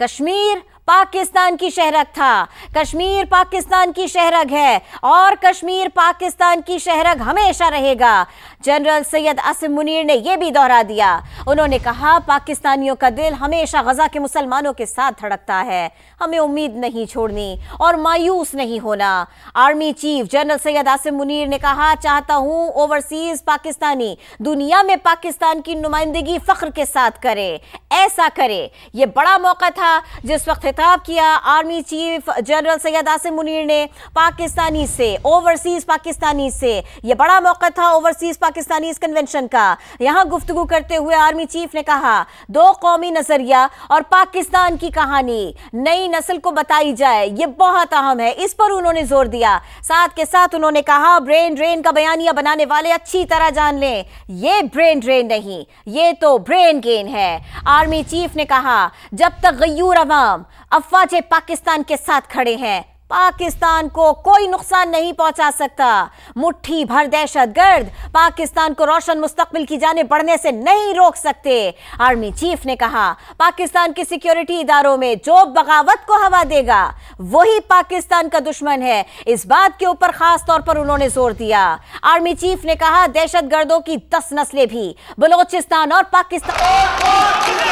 कश्मीर पाकिस्तान की शहरग था, कश्मीर पाकिस्तान की शहरग है और कश्मीर पाकिस्तान की शहरग हमेशा रहेगा। जनरल सैयद आसिम मुनीर ने यह भी दोहरा दिया। उन्होंने कहा, पाकिस्तानियों का दिल हमेशा गजा के मुसलमानों के साथ धड़कता है, हमें उम्मीद नहीं छोड़नी और मायूस नहीं होना। Army chief general Syed Asim Munir ने कहा, चाहता हूं ओवरसीज पाकिस्तानी दुनिया में पाकिस्तान की नुमाइंदगी फख्र के साथ करे, ऐसा करे। यह बड़ा मौका था जिस वक्त खिताब किया army chief general Syed Asim Munir ने पाकिस्तानी से, ओवरसीज पाकिस्तानी से। यह बड़ा मौका था ओवरसीज पाकिस्तानी कन्वेंशन का। यहां गुफ्तगू करते हुए आर्मी चीफ ने कहा, दो कौमी नजरिया और पाकिस्तान की कहानी नई नस्ल को बताई जाए, यह बहुत अहम है, इस पर उन्होंने जोर दिया। साथ के साथ उन्होंने कहा, ब्रेन ड्रेन का बयानिया बनाने वाले अच्छी तरह जान लें, यह ब्रेन ड्रेन नहीं, यह तो ब्रेन गेन है। आर्मी चीफ ने कहा, जब तक गयूर अवाम अफवाज पाकिस्तान के साथ खड़े हैं, पाकिस्तान को कोई नुकसान नहीं पहुंचा सकता। मुट्ठी भर दहशतगर्द पाकिस्तान को रोशन मुस्तकबिल की जाने बढ़ने से नहीं रोक सकते। आर्मी चीफ ने कहा, पाकिस्तान के सिक्योरिटी इदारों में जो बगावत को हवा देगा वही पाकिस्तान का दुश्मन है। इस बात के ऊपर खास तौर पर उन्होंने जोर दिया। आर्मी चीफ ने कहा, दहशतगर्दों की 10 नस्लें भी बलोचिस्तान और Pakistan.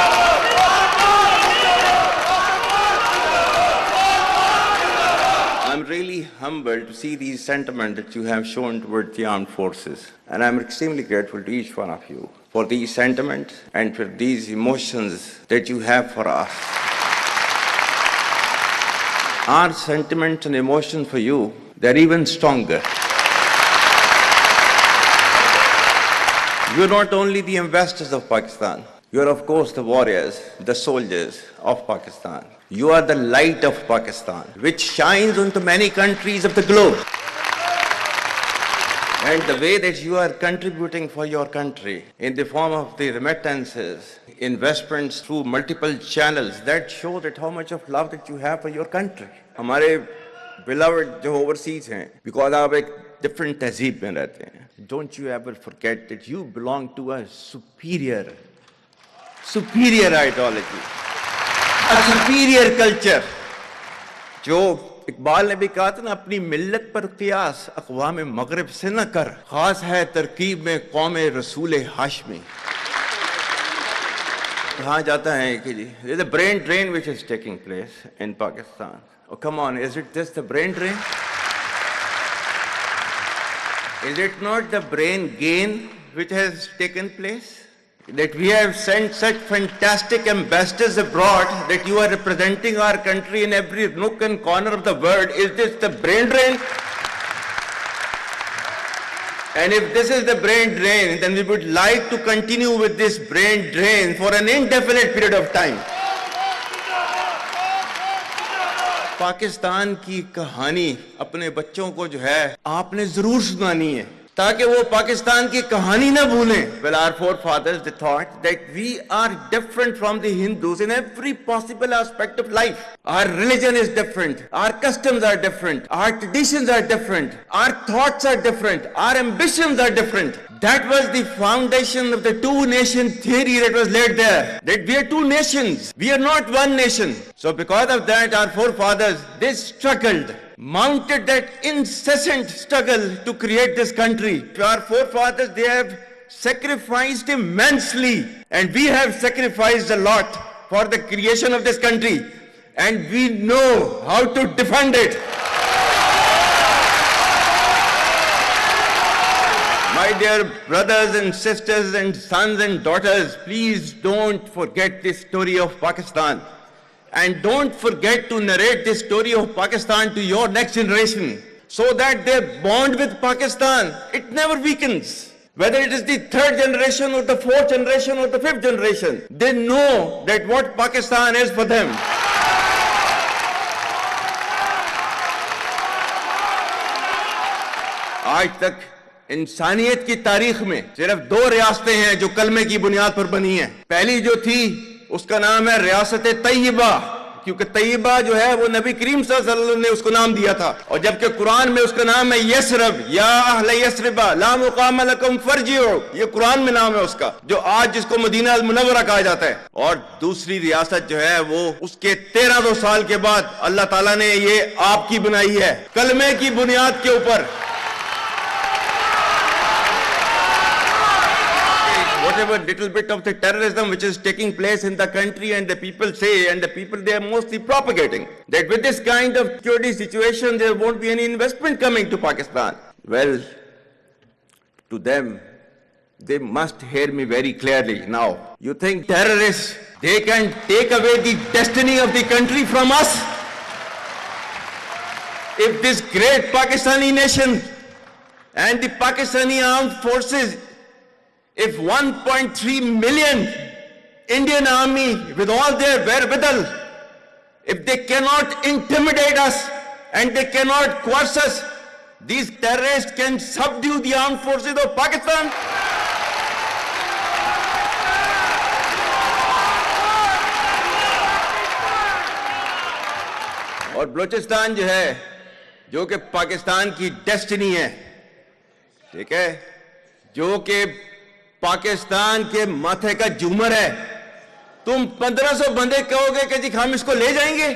I'm really humbled to see these sentiments that you have shown towards the armed forces, and I'm extremely grateful to each one of you for these sentiments and for these emotions that you have for us. Our sentiments and emotions for you, they're even stronger. You're not only the ambassadors of Pakistan, you're of course the warriors, the soldiers of Pakistan. You are the light of Pakistan, which shines onto many countries of the globe. And the way that you are contributing for your country in the form of the remittances, investments through multiple channels, that show that how much of love that you have for your country. हमारे beloved जो overseas हैं, because आप एक different तहजीब में रहते हैं, don't you ever forget that you belong to a superior ideology. A superior culture. जो इकबाल ने भी कहा था ना, अपनी मिल्लत पर कियास अक़वाम मगरिब से न कर, खास है तरकीब में कौम रसूल हाशमी। कहा जाता है कि जी, there's a brain drain which is taking place in Pakistan. Oh, come on, is it just the brain drain? Is it not the brain gain which has taken place? That we have sent such fantastic ambassadors abroad, that you are representing our country in every nook and corner of the world. Is this the brain drain? And if this is the brain drain, then we would like to continue with this brain drain for an indefinite period of time. Pakistan की कहानी अपने बच्चों को जो है आपने जरूर सुनानी है, ताकि वो पाकिस्तान की कहानी ना भूलें. Well, our forefathers, they thought that we are different from the Hindus in every possible aspect of life. Our religion is different, our customs are different, our traditions are different, our thoughts are different, our ambitions are different. That was the foundation of the two-nation theory that was laid there. That we are two nations, we are not one nation. So because of that, our forefathers, they struggled, mounted that incessant struggle to create this country. Our forefathers, they have sacrificed immensely, and we have sacrificed a lot for the creation of this country, and we know how to defend it. My dear brothers and sisters and sons and daughters, please don't forget this story of Pakistan. And don't forget to narrate this story of Pakistan to your next generation, so that their bond with Pakistan, it never weakens. Whether it is the third generation or the fourth generation or the fifth generation, they know that what Pakistan is for them. आज तक इंसानियत की तारीख में सिर्फ दो रियासतें हैं जो कलमे की बुनियाद पर बनी हैं. पहली जो थी उसका नाम है रियासत तैयबा, क्योंकि तैयबा जो है वो नबी करीम सल्लल्लाहु अलैहि वसल्लम ने उसको नाम दिया था, और जबकि कुरान में उसका नाम है यसरब, या अहले यसरिबा ला मुकाम लकुम फरजिउ, ये कुरान में नाम है उसका, जो आज जिसको मदीना अल मुनव्वरा कहा जाता है। और दूसरी रियासत जो है वो उसके 1300 साल के बाद अल्लाह ताला ने ये आपकी बनाई है, कलमे की बुनियाद के ऊपर। Whatever little bit of the terrorism which is taking place in the country, and the people say, and the people they are mostly propagating, that with this kind of security situation there won't be any investment coming to Pakistan. Well, to them, they must hear me very clearly now. You think terrorists, they can take away the destiny of the country from us? If this great Pakistani nation and the Pakistani armed forces, if 1.3 million Indian army with all their wherewithal, if they cannot intimidate us and they cannot coerce us, these terrorists can subdue the armed forces of Pakistan. और बलूचिस्तान जो है, जो कि पाकिस्तान की destiny है, ठीक है, जो कि पाकिस्तान के माथे का झूमर है, तुम 1500 बंदे कहोगे कि जी हम इसको ले जाएंगे,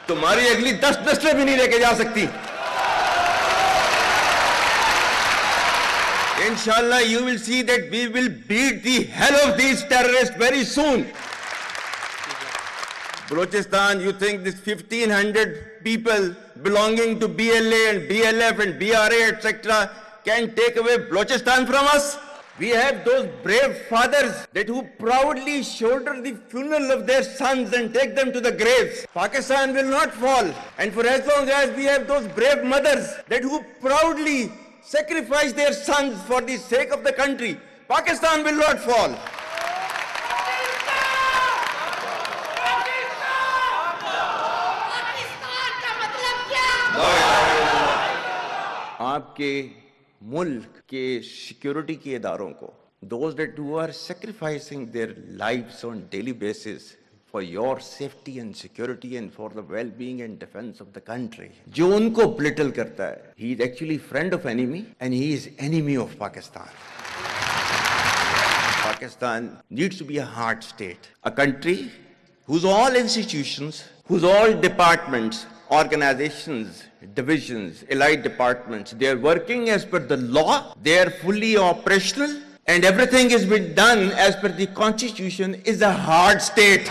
तुम्हारी अगली 10 नस्लें भी नहीं लेके जा सकती। Inshallah, you will see that we will beat the hell of these terrorists very soon. Balochistan, you think this 1500 people belonging to BLA and BLF and BRA, etc., can take away Balochistan from us? We have those brave fathers that who proudly shoulder the funeral of their sons and take them to the graves. Pakistan will not fall. And for as long as we have those brave mothers that who proudly sacrifice their sons for the sake of the country, Pakistan will not fall. आपके मुल्क के security के इदारों को, those that who are sacrificing their lives on daily basis for your safety and security and for the well-being and defense of the country, जो उनको belittle करता है, he is actually friend of enemy and he is enemy of Pakistan. Pakistan needs to be a hard state, a country whose all institutions, whose all departments, organizations, divisions, allied departments, they are working as per the law, they are fully operational, and everything is being done as per the constitution, is a hard state.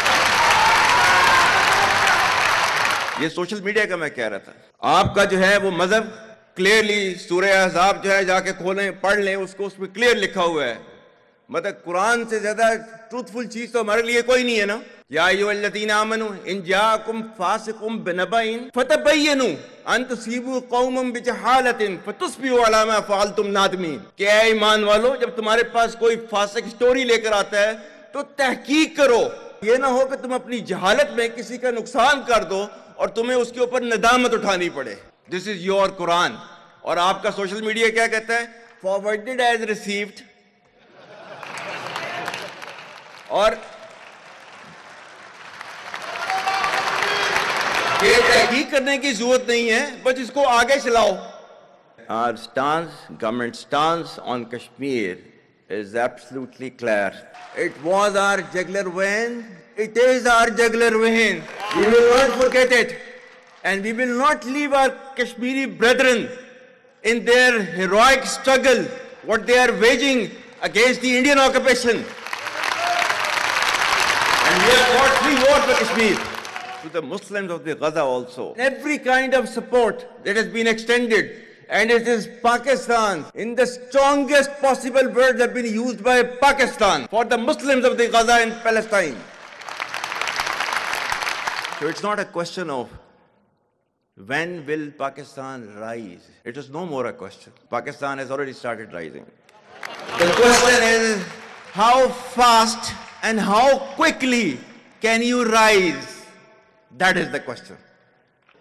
ये social media का मैं कह रहा था, आपका जो है वो मजहब क्लियरली सूरह अहज़ाब जो है जाके खोलें पढ़ लें, उसको उसमें क्लियर लिखा हुआ है, मतलब कुरान से ज्यादा ट्रूथफुल चीज तो हमारे लिए कोई नहीं है ना। या अय्युहल्लज़ीना आमनू इन जाअकुम फासिकुम बिनबइन फतबय्यनु अन तुसीबू कौमम बिजहालतिन फतुस्बिहू अला मा फअलतुम नादिमीन। क्या ईमान वालो, जब तुम्हारे पास कोई फासिक स्टोरी लेकर आता है तो तहकीक करो, ये ना हो कि तुम अपनी जहालत में किसी का नुकसान कर दो और तुम्हें उसके ऊपर नदामत उठानी पड़े। This is your Quran. और आपका सोशल मीडिया क्या कहता है? Forwarded as received. और ये तहकीक करने की जरूरत नहीं है, बस इसको आगे चलाओ। Our stance, government stance on Kashmir is absolutely clear. It was our jugular vein. It is our jugular vein. We will not forget it, and we will not leave our Kashmiri brethren in their heroic struggle, what they are waging against the Indian occupation. And we have fought free war for Kashmir. To the Muslims of the Gaza also, every kind of support that has been extended, and it is Pakistan, in the strongest possible words have been used by Pakistan for the Muslims of the Gaza and Palestine. So it's not a question of when will Pakistan rise. It is no more a question. Pakistan has already started rising. The question is how fast and how quickly can you rise? That is the question.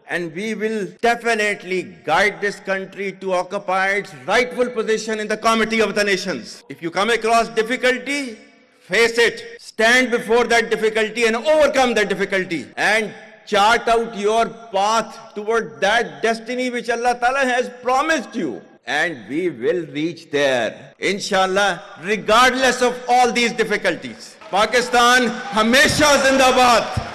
And we will definitely guide this country to occupy its rightful position in the Committee of the Nations. If you come across difficulty, face it. stand before that difficulty and overcome that difficulty and chart out your path toward that destiny which Allah Ta'ala has promised you. And we will reach there, inshallah, regardless of all these difficulties. Pakistan, Hamesha Zindabad.